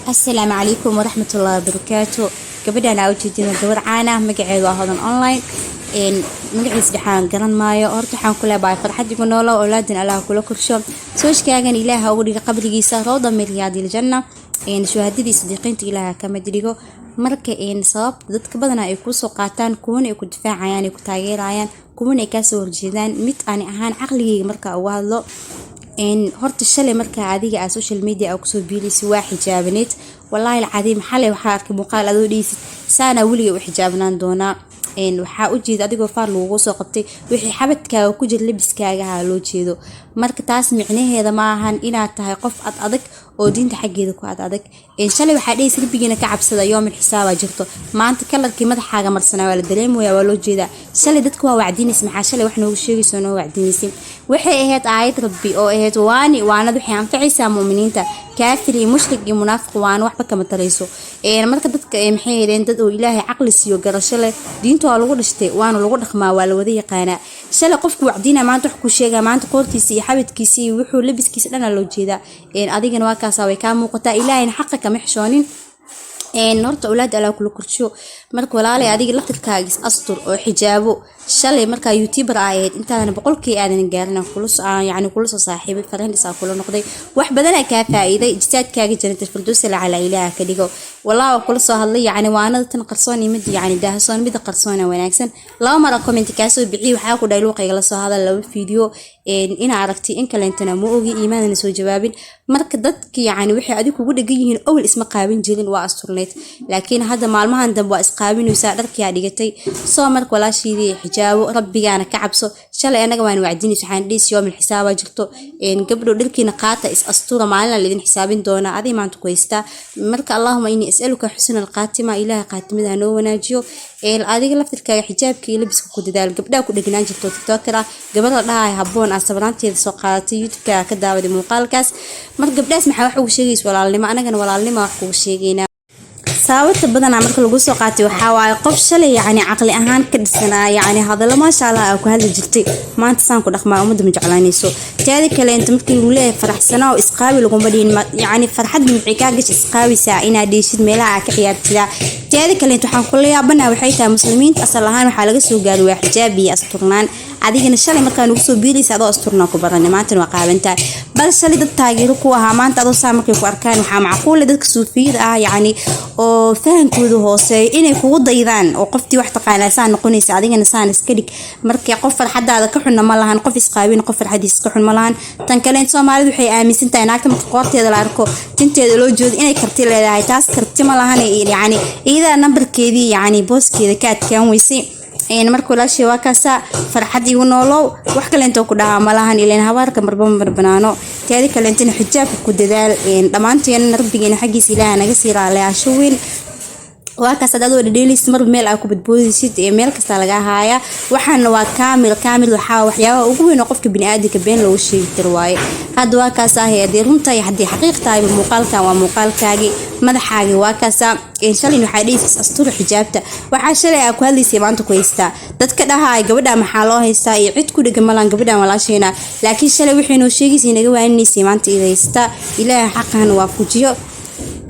السلام عليكم ورحمة الله وبركاته. قبل أنا أوجدنا دور عانا مقعد وهذا أونلاين إن مقعد سدحان قرن مايو أرتحان كلها باي فرحة يقولنا الله أولادنا الله كله كرشون سويش كأجن إله أولي قبل جيسا روضة من رياض الجنة إن شو هدي صديقين إله كما دريجو مركا إن صاب ضد كبدنا يكوسو قاتان كون يكون دفاع عيان يكون تغيير عيان كون يكسر جدان مت أنا أهان عقلي مركا أوهذا إن هرت الشلة مركا عادية على السوشيال ميديا أو كسو بيلي سوا حجابنيت والله العظيم حلي وحارك مقال أدو ليس سانا ولي وحجابنا دونا إن وحا أجيد أديكو فار لوغو سو قبتي وحي حبتكا وكجر لبسكاها لو جيدو marka taas micnaheeda ma ahan inaad tahay qof adag oo diinta xageeda ku adag in shalay waxa dheeyay silbigiina ka cabsada yoom xisaaba jirto maanta kalarkii madaxaaga marsanaa wala dareemaya waa loo jeeda shalay dadku waa wacdiinis maxaa shalay wax noogu sheegayso noo wacdiinaysin waxay ahayd aayad rabbi oo ahayd waanad waxay anfacaysaa muuminiinta kaafiri mushrik iyo munaafiq waan waxba kama tarayso marka dadka maxay yeeleen dad oo ilaahay aqli siiyo garasho leh diinta waa lagu dhashtay waana lagu dhaqmaa waa la wada yaqaana shalay qofku wacdiina maanta wax ku sheega maanta qoortiisa حبتكيسي وحول لبسكيس لنا لو جيدا إن أدينا واقع سوي كام وقتا إلهي حقك محشونين إن نورت أولاد على كل كرشو مرك ولا لي أديك لقت الكاجس أسطر أو حجابه شلي مركا يوتيوبر عايد انت انا بقول كي انا نقارنا كلص يعني كلص صاحبي فرين لسا كل نقدي wax badan ay ka faa'iiday ijtihaadkaaga jannatul firdaws la ala ilaaha ka dhigo wallahi kul soo hadlay yani waanada tan qarsoon mid yani daahsoon mid qarsoon wanaagsan laba mar comment ka soo bixi waxa ku dhaylo qayga la soo hadal laba video in aragti in kale intana ma ogi iimaanna soo jawaabin marka dadka yani wixii adigu ugu dhagan yihiin awal isma qaabin jirin waa asturneed laakiin hadda maalmahan dambe waa isqaabinaysa dharkii dhigtay soo marka walaashii جاو ربي أنا كعبسو شلي أنا كمان وعديني سبحان ديس يوم الحساب جرتو إن قبله دركي نقاطة أسطورة معنا اللي حسابين دونا هذه ما أنتو كويستا مرك اللهم إني أسألك حسن القاتمة إله قاتمة ذا نو وناجيو هذه قلفت الكاي حجاب كي لبس كود دال قبله كود جنان جرتو تذكره قبل لا يحبون أصبرانتي السوقاتي يتكا كدا ودي مقال كاس مرك قبله اسمح وحوش شيء ولا اللي ما أنا كان ولا اللي ما وحوش شيء ساوت بدنا عمرك لو سو قاتي وحاواي قف شلي يعني عقلي اهان كدسنا يعني هذا ما شاء الله اكو هذا جرتي ما انت سان كدخما امد مجعلانيسو تيادي كله انت markii uu leeyahay faraxsana oo isqaabi lagu badin yani farxad micika gash isqaabi saa ina deeshid meelaha ka ciyaartida تيادي كله انت waxaan ku leeyahay waxay tahay muslimiinta asal ahaan waxa laga soo gaaro wax xijaabi asturnaan adigana shalay markaan ugu soo biilaysa adoo asturnaa ku baranay maanta waa qaabantaa bal shalay dad taageero ku ahaa maanta adoo saa markay ku arkaan waxa macquul dadka suufiyada ah yani oo fahankoodu hoose inay kugu daydaan oo qoftii wax taqaanaysan noqonaysa adigana saan iska dhig markii qof farxadaada ka xunna ma lahan qof isqaabin qof farxadiis ka xun ma lahan tan kale in Soomaalidu waxay aaminsan tahay naagta marka qoorteeda la arko tinteeda loo jeedo inay karti leedahay taas karti ma lahan yani ida numberkeedii yani booskeeda ka adkaan weysay een markuu la sheego kaasa farxad igu noolow wax kale inta ku dhaha malahan ileen habarka marbanaano teedi kale inta xijaabka ku dadaal een dhamaanteen rabbigeena xaqiisa ilaahay naga siiraaleeyaa shawin وهكذا سدادو ديليس مر ميل أكو بتبوزيد ميل كستالجا هايا وحنا وكامل وحياة وقوي نقف بني آدم كبين لو شيء ترواي هذا وهكذا هي ديرمتا يحدي حقيقة بمقالك ومقالك ماذا حاجة وهكذا إن شاء الله حديث أسطور حجابته وحشري أكو هذه سيمانتو كويستا تذكر هاي قبلها محله هيستا يعيد كل جمالان قبلها ولا شينا لكن شلي وحنا وشيء زين جوا إني سيمانتي إذا يستا إلى حقها وافوجيو